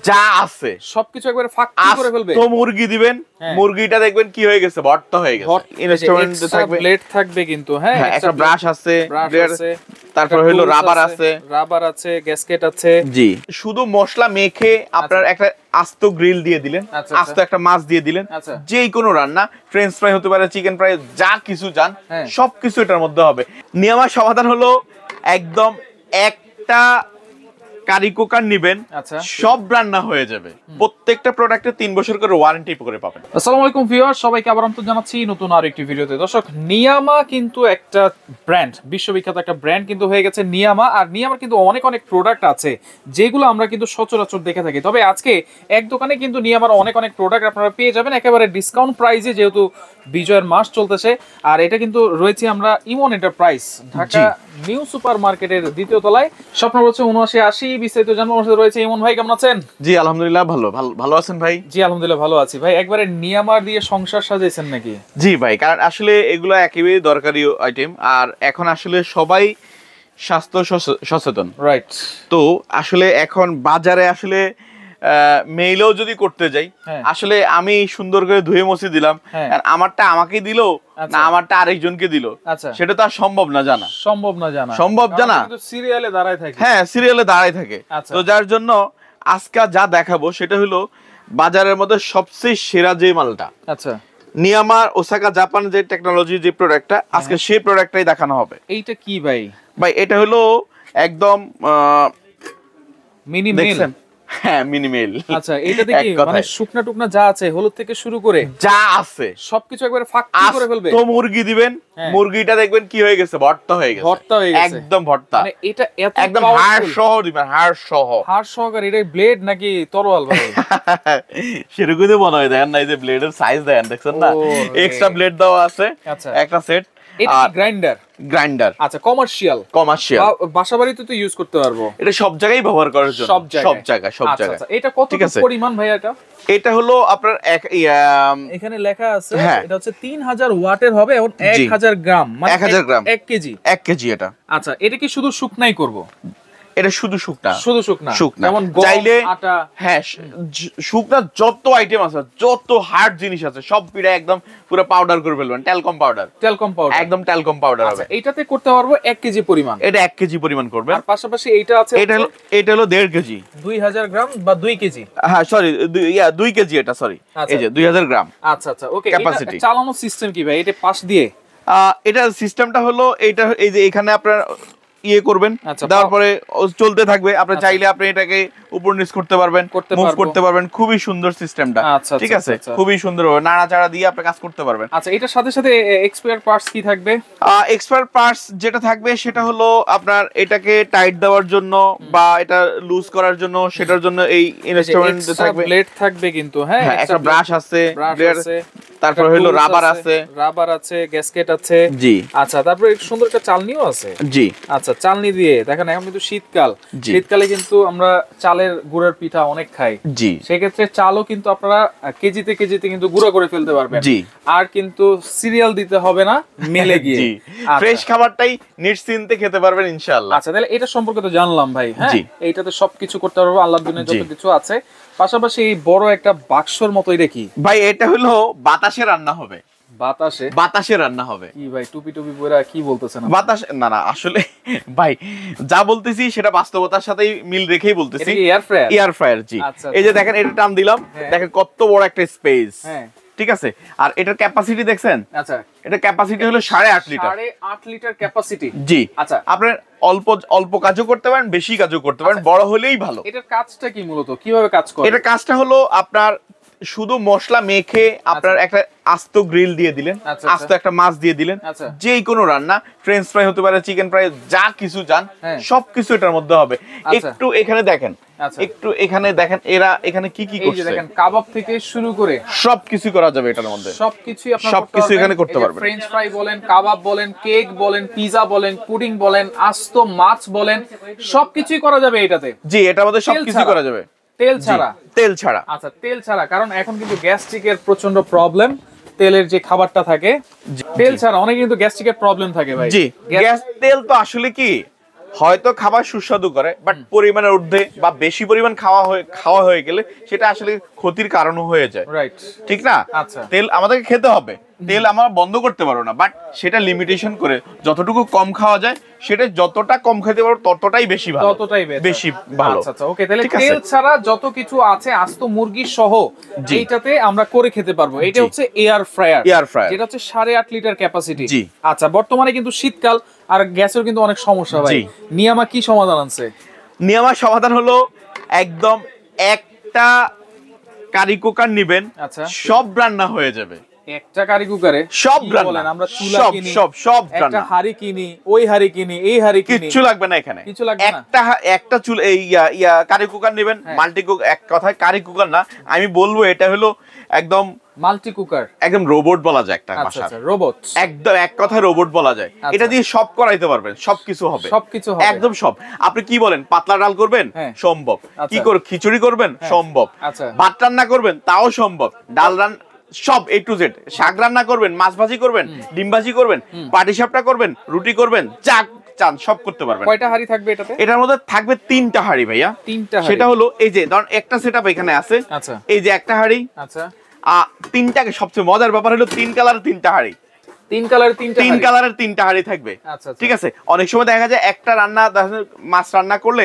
যা আছে সবকিছু একবারে ফাঁকি করে ফেলবে। তো মুরগি দিবেন, মুরগিটা দেখবেন কি হয়ে গেছে, ভর্তা হয়ে গেছে। ইনস্ট্রুমেন্ট থাকবে, ব্লেড থাকবে কিন্তু, হ্যাঁ একটা ব্রাশ আছে, তারপর হলো রাবার আছে, গ্যাসকেট আছে। জি, শুধু মশলা মেখে আপনার একটা আস্ত গ্রিল দিয়ে দিলেন, আস্ত একটা মাছ দিয়ে দিলেন, যেই কোনো রান্না, ফ্রেঞ্চ ফ্রাই হতে পারে, চিকেন ফ্রাই, যা কিছু চান সবকিছু এটার মধ্যে হবে। নিয়ামার সমাধান হলো একদম একটা কারি কুকার নিবেন, সব রান্না হয়ে যাবে। প্রত্যেকটা প্রোডাক্টে 3 বছর করে ওয়ারেন্টি করে পাবেন। আসসালামু আলাইকুম ভিউয়ার্স, সবাইকে আবার আমন্ত্রণ জানাচ্ছি নতুন আরেকটি ভিডিওতে। দর্শক, নিয়ামা কিন্তু একটা ব্র্যান্ড, বিশ্ববিখ্যাত একটা ব্র্যান্ড কিন্তু হয়ে গেছে নিয়ামা। আর নিয়ামার কিন্তু অনেক অনেক প্রোডাক্ট আছে যেগুলো আমরা কিন্তু সচরাচর দেখে থাকি। তবে আজকে এক দোকানে কিন্তু নিয়ামার অনেক অনেক প্রোডাক্ট আপনারা পেয়ে যাবেন একেবারে ডিসকাউন্ট প্রাইসে, যেহেতু বিজয়ের মাস চলতেছে। আর এটা কিন্তু রয়েছে আমরা ইমন এন্টারপ্রাইজ, ঢাকা নিউ সুপার মার্কেটের দ্বিতীয় তলায়, স্বপ্ন বলছে 7980। বিস্তারিত জানবো, আমার সাথে রয়েছে ইমন ভাই। কেমন আছেন? জি আলহামদুলিল্লাহ, ভালো আছেন ভাই? জি আলহামদুলিল্লাহ ভালো আছি ভাই। একবারে নিয়ামার দিয়ে সংসার সাজাইছেন নাকি? জি ভাই, কারণ আসলে এগুলো একেবারে দরকারি আইটেম, আর এখন আসলে সবাই স্বাস্থ্য সচেতন, রাইট? তো আসলে এখন বাজারে আসলে মেইলও যদি করতে যাই, আসলে আমি সুন্দর করে ধুয়ে মুছে দিলাম, আমারটা আমাকে দিল না আমারটা আরেকজনকে দিল, সেটা তো আর সম্ভব না জানা, সিরিয়ালে দাঁড়ায় থাকে। হ্যাঁ, সিরিয়ালে দাঁড়ায় থাকে। তো যার জন্য আজকে যা দেখাবো সেটা হলো বাজারের মধ্যে সবচেয়ে সেরা যে মালটা, নিয়ামার ওসাকা জাপান যে টেকনোলজি যে প্রোডাক্টটা, আজকে সেই প্রোডাক্টটাই দেখানো হবে। এইটা কি ভাই? ভাই এটা হলো একদম মিনি মিল। হ্যাঁ, মিনি মিল। আচ্ছা, এটা দেখি মানে শুকনা টুকনা যা আছে, হলুদ থেকে শুরু করে যা আছে সবকিছু একবারে ফাঁকি করে ফেলবে। তো মুরগি দিবেন, মুরগিটা দেখবেন কি হয়ে গেছে, ভর্তা হয়ে গেছে, একদম ভর্তা। মানে এটা একদম হাড় সহ দিবেন, হাড় সহকারে। এটা ব্লেড নাকি তরোয়াল ভাই? সেরকমই মনে হয়। দেখেন না, এই যে ব্লেডের সাইজ দেখছেন না, এক্সট্রা ব্লেড দেওয়া আছে একটা সেট। এটা গ্রাইন্ডার। আচ্ছা, কমার্শিয়াল বাসাবাড়িতে তো ইউজ করতে পারবো। এটা সব জায়গায় ব্যবহার করার জন্য, সব জায়গায়। আচ্ছা, এটা কত পরিমাণ ভাই? এটা হলো আপনার এখানে লেখা আছে, এটা হচ্ছে 3000 ওয়াটের হবে এবং 1000 গ্রাম, মানে 1000 গ্রাম, 1 কেজি। 1 কেজি এটা। আচ্ছা, এটা কি শুধু শুকনাই করব? এটা শুধু শুকনা, যেমন চাইলে আটা, হ্যাঁ শুকনা যত আইটেম আছে, যত হার্ড জিনিস আছে সব পিঠা একদম পুরো পাউডার করে ফেলবেন। টেলকম পাউডার, একদম টেলকম পাউডার হবে। এটাতে করতে পারবো 1 কেজি পরিমাণ। এটা 1 কেজি পরিমাণ করবেন। আর পাশাপাশি এইটা আছে, এটা হলো 1.5 কেজি, 2000 গ্রাম বা 2 কেজি। হ্যাঁ সরি, 2 কেজি এটা, সরি, এই যে 2000 গ্রাম। আচ্ছা, ওকে। ক্যাপাসিটি চালানোর সিস্টেম কি ভাই? এটা পাশ দিয়ে এটা সিস্টেমটা হলো এইটা, এই যে এখানে আপনার ইয়ে করবেন, তারপরে চলতে থাকবে। আপনি চাইলে আপনি এটাকে উপর নিচ করতে পারবেন, মুভ করতে পারবেন। খুবই সুন্দর সিস্টেমটা, ঠিক আছে? খুবই সুন্দর হবে, নাড়াচাড়া দিয়ে আপনি কাজ করতে পারবেন। আচ্ছা, এটার সাথে সাথে এক্সপায়ার পার্টস কি থাকবে? এক্সপায়ার পার্টস যেটা থাকবে সেটা হলো আপনার এটাকে টাইট দেওয়ার জন্য বা এটা লুজ করার জন্য, সেটার জন্য এই ইনস্ট্রুমেন্ট থাকবে, ব্লেড থাকবে কিন্তু, হ্যাঁ একটা ব্রাশ আছে, তারপর হলো রাবার আছে, গ্যাসকেট আছে। জি। আচ্ছা, তারপর সুন্দর একটা চালনিও আছে। জি। আচ্ছা, চালনি দিয়ে দেখেন, এখন কিন্তু শীতকালে কিন্তু আমরা চালের গুঁড়ার পিঠা অনেক খাই। জি। সেক্ষেত্রে চালও কিন্তু আপনারা কেজিতে কিন্তু গুঁড়া করে ফেলতে পারবেন। জি। আর কিন্তু সিরিয়াল দিতে হবে না মেলে গিয়ে। জি। ফ্রেশ খাবারটাই নিশ্চিন্তে খেতে পারবেন ইনশাআল্লাহ। আচ্ছা, তাহলে এটা সম্পর্কে তো জানলাম ভাই। হ্যাঁ, এইটাতে সবকিছু করতে পারবো, আল্লাহর দুনিয়ায় যত কিছু আছে। পাশাপাশি এই বড় একটা বাক্সর মতো, এটা কি ভাই? এটা হলো বাতাসে রান্না হবে। বাতাসে রান্না হবে কি ভাই? টুপি পরে কি বলতেছেন? বাতাস না, আসলে ভাই যা বলতেছি সেটা বাস্তবতার সাথেই মিল রেখেই বলতেছি। Air fryer. জি। এই যে দেখেন, এটা টান দিলাম, দেখেন কত বড় একটা স্পেস, ঠিক আছে? আর এটার ক্যাপাসিটি দেখছেন? আচ্ছা, এটা ক্যাপাসিটি হলো 8.5 লিটার। 8.5 litre capacity. জি। আচ্ছা, আপনার অল্প কাজও করতে পারেন, বেশি কাজও করতে পারেন, বড় হলেই ভালো। এটার কাজটা কি মূলত কিভাবে কাজ করে? এটার কাজটা হলো আপনার শুধু মশলা মেখে আপনার একটা আস্ত গ্রিল দিয়ে দিলেন, আস্ত একটা মাছ দিয়ে দিলেন, যেই কোনো রান্না, ফ্রেঞ্চ ফ্রাই হতে পারে, চিকেন ফ্রাই, যা কিছু চান সবকিছু এটার মধ্যে হবে। একটু এখানে দেখেন, এরা এখানে কি করছে, দেখেন কাবাব থেকে শুরু করে সবকিছু করা যাবে এটার মধ্যে। সবকিছু এখানে করতে পারবেন। ফ্রেঞ্চ ফ্রাই বলেন, কাবাব বলেন, কেক বলেন, পিজা বলেন, পুডিং বলেন, আস্ত মাছ বলেন, সবকিছুই করা যাবে এটাতে। জি, এটার মধ্যে সবকিছু করা যাবে তেল ছাড়া। আচ্ছা, তেল ছাড়া, কারণ এখন কিন্তু গ্যাস্ট্রিকের প্রচন্ড প্রবলেম। তেলের যে খাবারটা থাকে, তেল ছাড়া অনেক কিন্তু গ্যাস্ট্রিকের প্রবলেম থাকে ভাই। জি, তেল তো আসলে কি হয়তো খাবার সুস্বাদু করে, বাট পরিমাণের ঊর্ধ্বে বা বেশি পরিমাণ খাওয়া হয়ে গেলে সেটা আসলে ক্ষতির কারণও হয়ে যায়, রাইট, ঠিক না? আচ্ছা, তেল আমাদেরকে খেতে হবে, তেল আমরা বন্ধ করতে পারবো না, বাট সেটা লিমিটেশন করে যতটুকু কম খাওয়া যায়, সেটা যতটা কম খেতে পারবো ততটাই বেশি ভালো, ততটাই বেশি ভালো। আচ্ছা আচ্ছা, ওকে, তাহলে তেল ছাড়া যত কিছু আছে আস্ত মুরগি সহ এইটাতে আমরা করে খেতে পারবো। এটা হচ্ছে এয়ার ফ্রায়ার, যেটা হচ্ছে 8.5 লিটার ক্যাপাসিটি। আচ্ছা, বর্তমানে কিন্তু শীতকাল আর গ্যাসের কিন্তু অনেক সমস্যা ভাই, নিয়ামা কি সমাধান আছে? নিয়ামার সমাধান হলো একদম একটা কারি কুকার নিবেন, আচ্ছা, সব রান্না হয়ে যাবে একটা কারি কুকারে, সব রান্না। আমরা চুলা কিনি, সব একটা হাড়ি কিনি, ওই হাড়ি কিনি, এই হাড়ি কিনি, কিচ্ছু লাগবে না এখানে, কিছু লাগবে না। একটা চুলা এই কারি কুকার নেবেন, মাল্টি কুকার, এক কথায় কারি কুকার না, আমি বলবো এটা হলো একদম মাল্টি কুকার, একদম রোবট বলা যায় একটা ভাষা। আচ্ছা, রোবট, একদম এক কথায় রোবট বলা যায়। এটা দিয়ে সব করাইতে পারবেন, সবকিছু হবে, সবকিছু হবে, একদম সব। আপনি কি বলেন, পাতলা ডাল করবেন, সম্ভব। কি করে খিচুড়ি করবেন, সম্ভব। ভাত রান্না করবেন, তাও সম্ভব। ডাল রান্না, সব A to Z। শাক রান্না করবেন, মাছ ভাজি করবেন, ডিম ভাজি করবেন, পাটিসাপটা করবেন, রুটি করবেন, যা চান সব করতে পারবেন। কয়টা হাড়ি থাকবে এটাতে? এটার মধ্যে থাকবে 3টা হাড়ি ভাইয়া। 3টা হাড়ি, সেটা হলো এই যে ধরুন একটা সেটআপ এখানে আছে, আচ্ছা, এই যে একটা হাড়ি, আচ্ছা, 3টাকে সবচেয়ে মজার ব্যাপার হলো 3 কালার 3টা হাড়ি, 3 কালারের 3টা হাড়ি থাকবে। আচ্ছা, ঠিক আছে। অনেক সময় দেখা যায় একটা রান্না, মাছ রান্না করলে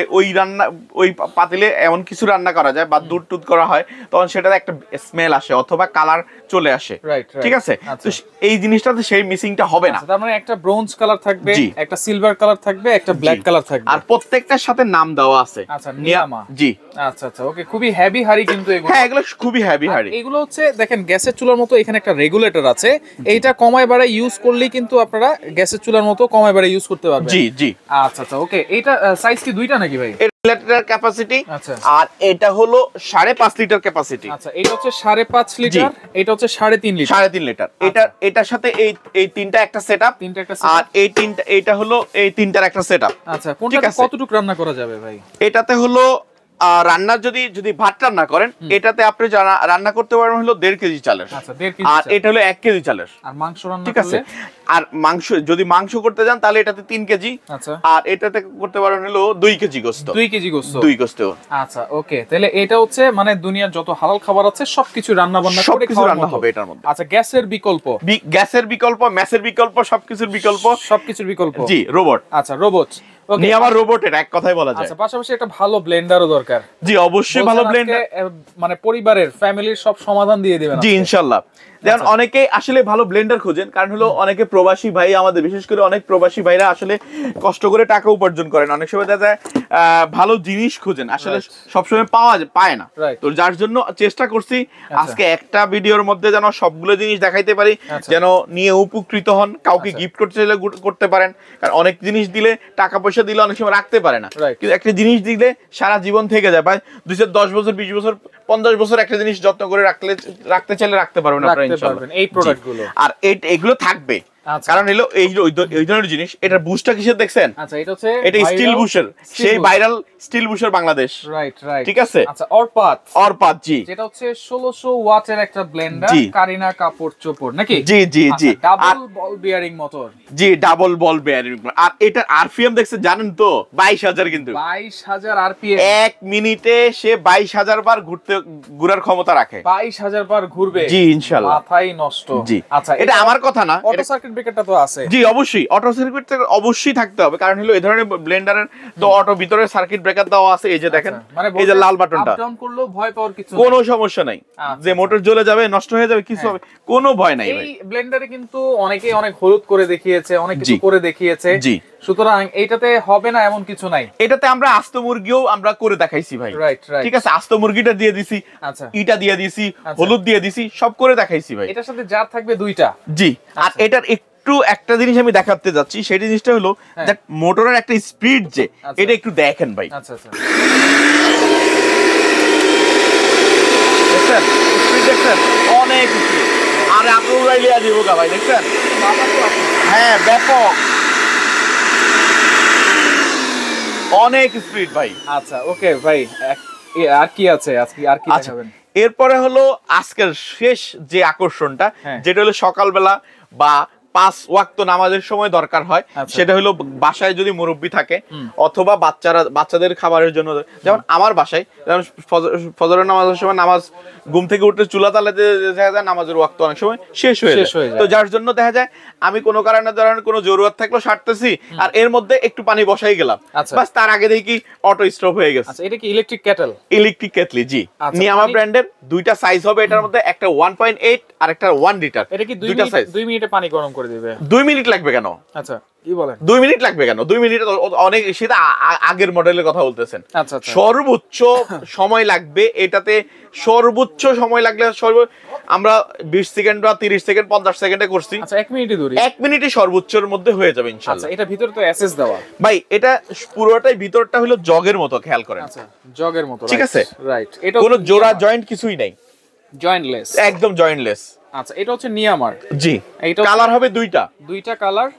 ওই পাতিলে এমন কিছু রান্না করা যায় বা দুধ টুধ করা হয়, তখন সেটাতে একটা স্মেল আসে অথবা কালার চলে আসে, ঠিক আছে। তো এই জিনিসটাতে সেই মিসিংটা হবে না। তার মানে একটা ব্রোঞ্জ কালার থাকবে, একটা সিলভার কালার থাকবে, একটা ব্ল্যাক কালার থাকবে, আর প্রত্যেকটার সাথে নাম দেওয়া আছে। আচ্ছা, নিয়ামা, জি, আচ্ছা আচ্ছা, ওকে। খুবই হেভি হাড়ি কিন্তু এগুলো। হ্যাঁ, এগুলো খুবই হেভি হাড়ি। এগুলো হচ্ছে দেখেন গ্যাসের চুলার মতো, এখানে একটা রেগুলেটর আছে, এইটা কমায় বাড়ায় ইউজ করলেই কিন্তু আপনারা গ্যাসের চুলার মতো কমায় বাড়ায় ইউজ করতে পারবেন। জি জি, আচ্ছা আচ্ছা, ওকে। এটা সাইজ কি দুইটা নাকি ভাই? লিটার ক্যাপাসিটি, আচ্ছা, আর এটা হলো 5.5 লিটার ক্যাপাসিটি। আচ্ছা, এটা হচ্ছে 5.5 লিটার, এটা হচ্ছে 3.5 লিটার। 3.5 লিটার। এটার সাথে এই তিনটা একটা সেটআপ, আর এইটা হলো এই তিনটার একটা সেটআপ। আচ্ছা, কোনটা কতটুকু রান্না করা যাবে ভাই? এটাতে হলো রান্না যদি ভাত রান্না করেন, এটাতে আপনি রান্না করতে পারবেন হলো 1.5 কেজি চালের। আচ্ছা, 1.5 কেজি, আর এটা হলো 1 কেজি চালের। আর মাংস রান্না ঠিক আছে। আর যদি মাংস করতে যান তাহলে এটাতে 3 কেজি। আচ্ছা, আর এটাতে করতে পারবেন হলো 2 কেজি গোশত। 2 কেজি গোশত, 2 গোশত। আচ্ছা, ওকে। তাহলে এটা হচ্ছে মানে দুনিয়ার যত হালাল খাবার আছে সবকিছু রান্না বান্না করে সবকিছু রান্না হবে এটার মধ্যে। আচ্ছা, গ্যাসের বিকল্প, ম্যাসের বিকল্প, সবকিছুর বিকল্প। জি, রোবট। আচ্ছা, রোবট। ওকে, নিয়ামা রোবটের এক কথাই বলা যায়। আচ্ছা, পাশাপাশি একটা ভালো ব্লেন্ডারও দরকার। জি, অবশ্যই ভালো ব্লেন্ডার, মানে পরিবারের ফ্যামিলির সব সমাধান দিয়ে দিবেন। জি, ইনশাআল্লাহ। যেমন অনেকে আসলে ভালো ব্লেন্ডার খোঁজেন, কারণ হলো অনেকে প্রবাসী ভাই, আমাদের বিশেষ করে অনেক প্রবাসী ভাইরা আসলে কষ্ট করে টাকা উপার্জন করেন, অনেক সময় দেখা যায় ভালো জিনিস খোঁজেন, আসলে সবসময় পায় না। তো যার জন্য চেষ্টা করছি আজকে একটা ভিডিওর মধ্যে যেন সবগুলো জিনিস দেখাইতে পারি, যেন নিয়ে উপকৃত হন। কাউকে গিফট করতে চাইলে করতে পারেন, কারণ অনেক জিনিস দিলে, টাকা পয়সা দিলে অনেক সময় রাখতে পারে না, কিন্তু একটা জিনিস দিলে সারা জীবন থেকে যায়। ভাই 10 বছর, 20 বছর, 50 বছর একটা জিনিস যত্ন করে রাখতে চাইলে রাখতে পারবেন আপনারা ইনশাআল্লাহ। এই প্রোডাক্টগুলো, আর এগুলো থাকবে, কারণ হলো এই ধরনের জিনিস। এটার বুশটা কিসের দেখছেন? আচ্ছা, এটা স্টিল বুশের, সেই ভাইরাল স্টিল বুশের বাংলাদেশ। রাইট, ঠিক আছে। আচ্ছা, অরপাত, জি, যেটা হচ্ছে 1600 ওয়াটের একটা ব্লেন্ডার, কারিনা কাপড় চোপড় নাকি? জি জি জি, ডাবল বল বিয়ারিং মোটর। জি, ডাবল বল বিয়ারিং। আর এটার আরপিএম দেখছেন জানেন তো? 22,000, কিন্তু 22,000 আরপিএম। 1 মিনিটে সে 22,000 বার ঘোরার ক্ষমতা রাখে। 22,000 বার ঘুরবে? জি, ইনশাআল্লাহ। মাথাই নষ্ট। জি, আচ্ছা, এটা আমার কথা না, অটো সার্কিট ব্রেকারটা তো আছে। জি, অবশ্যই অটো সার্কিট অবশ্যই থাকতে হবে, কারণ হলো এই ধরনের ব্লেন্ডারের তো অটো ভিতরে সার্কিট ব্রেকার দেওয়া আছে। এই যে দেখেন, এই যে লাল বাটনটা, আপ ডাউন করলেও ভয় পাওয়ার কিছু কোনো সমস্যা নাই, যে মোটর জ্বলে যাবে, নষ্ট হয়ে যাবে, কিছু হবে, কোনো ভয় নাই। এই ব্লেন্ডারে কিন্তু অনেকেই অনেক হলুদ করে দেখিয়েছে, অনেক কিছু করে দেখিয়েছে। জি, সুতরাং এইটাতে হবে না এমন কিছু নাই। এটাতে আমরা আস্ত মুরগিও আমরা করে দেখাইছি ভাই। রাইট, ঠিক আছে। আস্ত মুরগিটা দিয়ে দিছি, আচ্ছা, ইটা দিয়ে দিছি, হলুদ দিয়ে দিছি, সব করে দেখাইছি ভাই। এটার সাথে জার থাকবে 2টা। জি, আর এটার একটা জিনিস আমি দেখাতে যাচ্ছি, সেই জিনিসটা হলো যে মোটরের একটা স্পিড, যে এটা একটু দেখেন ভাই। আচ্ছা আচ্ছা, দেখছেন স্পিড? দেখছেন অনেক স্পিড। আরে আপনি উড়াইলিয়া দিব গা ভাই, দেখছেন? হ্যাঁ, ব্যাপক, অনেক স্পিড ভাই। আচ্ছা, ওকে ভাই, আর কি আছে আজকে, আর কি দেখাবেন? এরপরে হলো আজকের শেষ যে আকর্ষণটা, যেটা হলো সকালবেলা বা 5 ওয়াক্ত নামাজের সময় দরকার হয়, সেটা হলো বাসায় যদি মুরব্বি থাকে অথবা বাচ্চাদের খাবারের জন্য। যেমন আমার বাসায় যেমন ফজরের নামাজের সময় নামাজ ঘুম থেকে উঠে চুলা তালাতে দেখা যায় নামাজের ওয়াক্ত অনেক সময় শেষ হয়ে যায়। তো যার জন্য দেখা যায় আমি কোনো কারণে ধরেন কোনো জরুরত থাকলো সারতেছি, আর এর মধ্যে একটু পানি বসাই গেলাম, বাস তার আগে দেখি অটো স্টপ হয়ে গেছে। আচ্ছা, এটা কি ইলেকট্রিক কেটল? ইলেকট্রিক কেটলি, জি। নিয়ামা ব্র্যান্ডের দুইটা সাইজ হবে এটার মধ্যে, একটা 1.8 আর একটা 1 লিটার। এটা কি 2 মিনিটে পানি গরম করে দিবে? 2 মিনিট লাগবে কেন? আচ্ছা, কি বলেন 2 মিনিট লাগবে কেন? 2 মিনিট অনেক, সেটা আগের মডেলের কথা বলতেছেন। আচ্ছা, সর্বোচ্চ সময় লাগবে এটাতে, সর্বোচ্চ সময় লাগলে আমরা 20 সেকেন্ড বা 30 সেকেন্ড 50 সেকেন্ডে করছি। আচ্ছা, 1 মিনিটে দূরে, 1 মিনিটে সর্বোচ্চের মধ্যে হয়ে যাবে ইনশাআল্লাহ। আচ্ছা, এটা ভিতরে তো এসএস দেওয়া ভাই, এটা পুরোটাই ভিতরটা হলো জগের মতো, খেয়াল করেন। আচ্ছা, জগের মতো, ঠিক আছে, রাইট। এটা কোনো জোড়া জয়েন্ট কিছুই নাই, জয়েন্টলেস, একদম জয়েন্টলেস। আচ্ছা, এটা হচ্ছে নিয়ামার, জি। এইটা কালার হবে দুইটা কালার,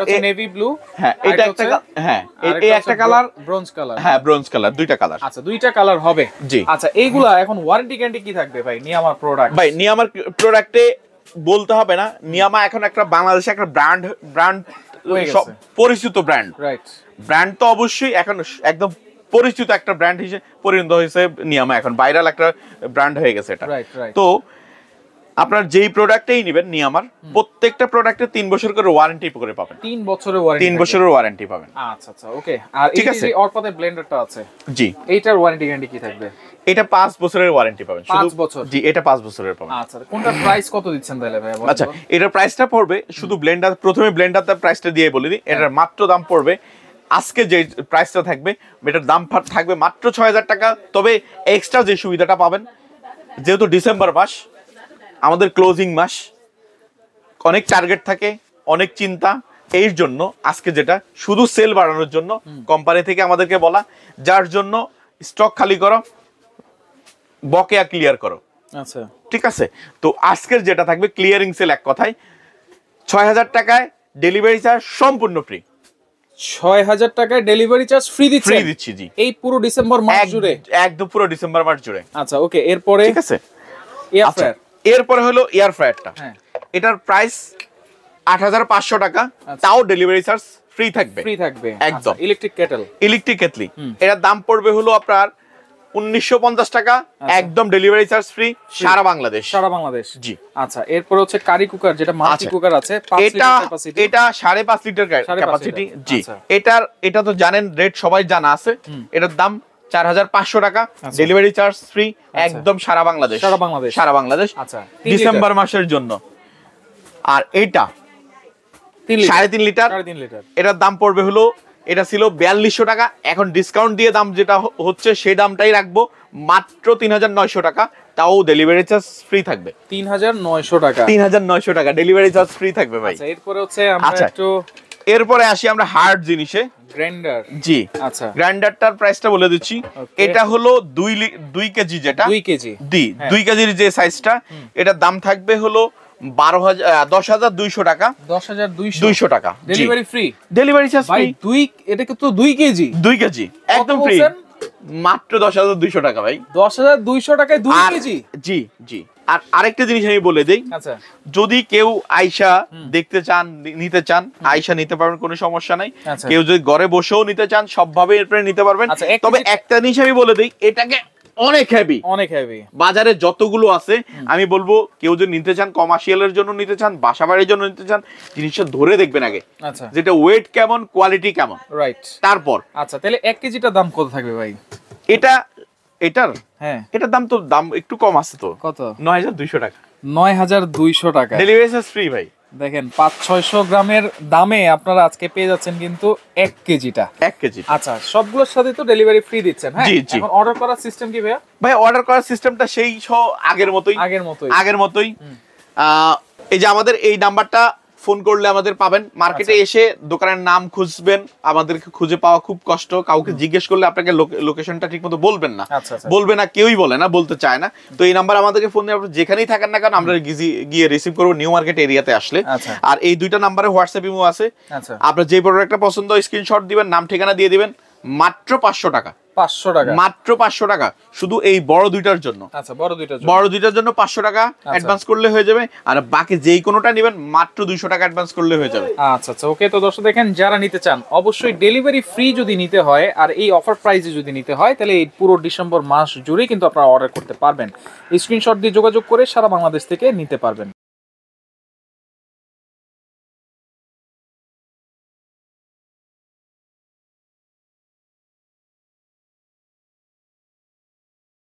হচ্ছে নেভি ব্লু, হ্যাঁ এটা একটা, হ্যাঁ এই একটা কালার, ব্রোঞ্জ কালার, হ্যাঁ ব্রোঞ্জ কালার, দুইটা কালার। আচ্ছা, দুইটা কালার হবে, জি। আচ্ছা, এইগুলা এখন ওয়ারেন্টি গ্যারান্টি কি থাকবে ভাই নিয়ামার প্রোডাক্ট? ভাই, নিয়ামার প্রোডাক্টে বলতে হবে না, নিয়ামা এখন একটা বাংলাদেশে একটা ব্র্যান্ড পরিচিত ব্র্যান্ড, রাইট। ব্র্যান্ড তো অবশ্যই এখন একদম পরিচিত একটা ব্র্যান্ড হিসেবে পরিণত হয়েছে নিয়ামা, এখন ভাইরাল একটা ব্র্যান্ড হয়ে গেছে এটা। তো আপনার যেই প্রোডাক্টই নেবেন নিয়ামার, প্রত্যেকটা প্রোডাক্টে 3 বছর করে ওয়ারেন্টি করে পাবেন। 3 বছরের ওয়ারেন্টি? 3 বছরের ওয়ারেন্টি পাবেন। আচ্ছা আচ্ছা, ওকে। আর এই যে অরপাতে ব্লেন্ডারটা আছে, জি, এইটার ওয়ারেন্টি গ্যারান্টি কি থাকবে? এটা 5 বছরের ওয়ারেন্টি পাবেন। 5 বছর? জি, এটা 5 বছরের পাবেন। আচ্ছা, কোনটার প্রাইস কত দিচ্ছেন তাহলে ভাই? আচ্ছা, এটার প্রাইসটা পড়বে শুধু ব্লেন্ডার, প্রথমে ব্লেন্ডারটার প্রাইসটা দিয়ে বলে দিই। এটার মাত্র দাম পড়বে, আজকে যে প্রাইসটা থাকবে এটার দাম থাকবে মাত্র 6000 টাকা। তবে এক্সট্রা যে সুবিধাটা পাবেন, যেহেতু ডিসেম্বর মাস আমাদের ক্লোজিং মাস, অনেক টার্গেট থাকে, অনেক চিন্তা, এর জন্য আজকে যেটা শুধু সেল বাড়ানোর জন্য কোম্পানি থেকে আমাদেরকে বলা, যার জন্য স্টক খালি করো, বকেয়া ক্লিয়ার করো। আচ্ছা, ঠিক আছে। তো আজকের যেটা থাকবে ক্লিয়ারিং সেল, এক কথায় 6000 টাকায় ডেলিভারি চার্জ সম্পূর্ণ ফ্রি। 6000 টাকায় ডেলিভারি চার্জ ফ্রি দিচ্ছি, জি, এই পুরো ডিসেম্বর মাস জুড়ে, একদম পুরো ডিসেম্বর মাস জুড়ে। আচ্ছা, ওকে। এরপরে ঠিক আছে, এয়ার ফ্রায়ার। এরপরে হলো এয়ার ফ্রায়ারটা, এটার প্রাইস 8500 টাকা, তাও ডেলিভারি চার্জ ফ্রি থাকবে, একদম। ইলেকট্রিক কেটলি, এটার দাম পড়বে হলো আপনার 1950 টাকা, একদম ডেলিভারি চার্জ ফ্রি, সারা বাংলাদেশ, জি। আচ্ছা, এরপর হচ্ছে কারি কুকার, যেটা মাল্টি কুকার আছে, এটা 5.5 লিটার ক্যাপাসিটি, জি। এটা তো জানেন, রেট সবাই জানা আছে। এটার দাম 4500 টাকা, ডেলিভারি চার্জ ফ্রি, একদম সারা বাংলাদেশ, আচ্ছা, ডিসেম্বর মাসের জন্য। আর এটা 3.5 লিটার, এটার দাম পড়বে হলো, এটা ছিল 4200 টাকা, এখন ডিসকাউন্ট দিয়ে দাম যেটা হচ্ছে সেই দামটাই রাখবো, মাত্র 3900 টাকা, তাও ডেলিভারি চার্জ ফ্রি থাকবে। 3900 টাকা ডেলিভারি চার্জ ফ্রি থাকবে ভাই। আচ্ছা, এরপরে হচ্ছে আমরা একটু, এরপরে আসি আমরা হার্ড জিনিসে, গ্রাইন্ডার, জি। আচ্ছা, গ্রাইন্ডারটার প্রাইসটা বলে দিচ্ছি। এটা হলো 2 কেজি, যেটা 2 কেজির যে সাইজটা, এটার দাম থাকবে হলো 10,200 টাকা, 10,200 টাকা, delivery free, delivery charge free. এটা কিন্তু 2 কেজি একদম ফ্রি, মাত্র 10,200 টাকা ভাই। 10,200 টাকায় 2 কেজি, জি জি। আর আরেকটা জিনিস আমি বলে দেই, আচ্ছা, যদি কেউ আয়শা দেখতে চান, নিতে চান, আয়শা নিতে পারবেন, কোনো সমস্যা নাই। কেউ যদি ঘরে বসেও নিতে চান, সবভাবে এরপরে নিতে পারবেন। তবে একটা জিনিস আমি বলে দেই, এটাকে অনেক হেভি, বাজারে যতগুলো আছে, আমি বলবো কেউ যদি নিতে চান, কমার্শিয়ালের জন্য নিতে চান, বাসাবাড়ির জন্য নিতে চান, জিনিসটা ধরে দেখবেন আগে, আচ্ছা, যেটা ওয়েট কেমন, কোয়ালিটি কেমন, রাইট, তারপর। আচ্ছা, তাহলে 1 কেজিটার দাম কত থাকবে ভাই? এটার দাম একটু কম আছে, তো কত? 9200 টাকা, 9200 টাকা, ডেলিভারি চার্জ ফ্রি ভাই। দেখেন, 500-600 গ্রামের দামে আপনারা আজকে পেয়ে যাচ্ছেন কিন্তু 1 কেজিটা। আচ্ছা, সবগুলোর সাথে তো ডেলিভারি ফ্রি দিচ্ছেন, হ্যাঁ? এখন অর্ডার করার সিস্টেম কি ভাইয়া? ভাই, অর্ডার করার সিস্টেমটা সেই আগের মতোই। এই যে আমাদের এই নাম্বারটা ফোন করলে আমাদের পাবেন, মার্কেটে এসে দোকানের নাম খুঁজবেন, আমাদেরকে খুঁজে পাওয়া খুব কষ্ট, কাউকে জিজ্ঞেস করলে আপনাকে লোকেশনটা ঠিকমতো বলবেন না, বলবে না, কেউই বলে না, বলতে চায় না। তো এই নাম্বার আমাদেরকে ফোন দিয়ে, যেখানেই থাকেন না কেন, আমরা গিয়ে রিসিভ করবো নিউ মার্কেট এরিয়াতে আসলে। আর এই দুইটা নাম্বারে হোয়াটসঅ্যাপ ইমো আছে, আপনার যে প্রোডাক্টটা পছন্দ, স্ক্রিনশট দিবেন, নাম ঠিকানা দিয়ে দিবেন, মাত্র 500 টাকা, 500 টাকা, মাত্র 500 টাকা শুধু এই বড় দুইটার জন্য। আচ্ছা, বড় দুইটার জন্য, বড় দুইটার জন্য 500 টাকা অ্যাডভান্স করলে হয়ে যাবে, আর বাকি যেই কোনোটা নেবেন মাত্র 200 টাকা অ্যাডভান্স করলে হয়ে যাবে। আচ্ছা আচ্ছা, ওকে। তো দর্শক দেখেন, যারা নিতে চান অবশ্যই ডেলিভারি ফ্রি যদি নিতে হয় আর এই অফার প্রাইসে যদি নিতে হয়, তাহলে এই পুরো ডিসেম্বর মাস জুড়ে কিন্তু আপনারা অর্ডার করতে পারবেন। স্ক্রিনশট দিয়ে যোগাযোগ করে সারা বাংলাদেশ থেকে নিতে পারবেন।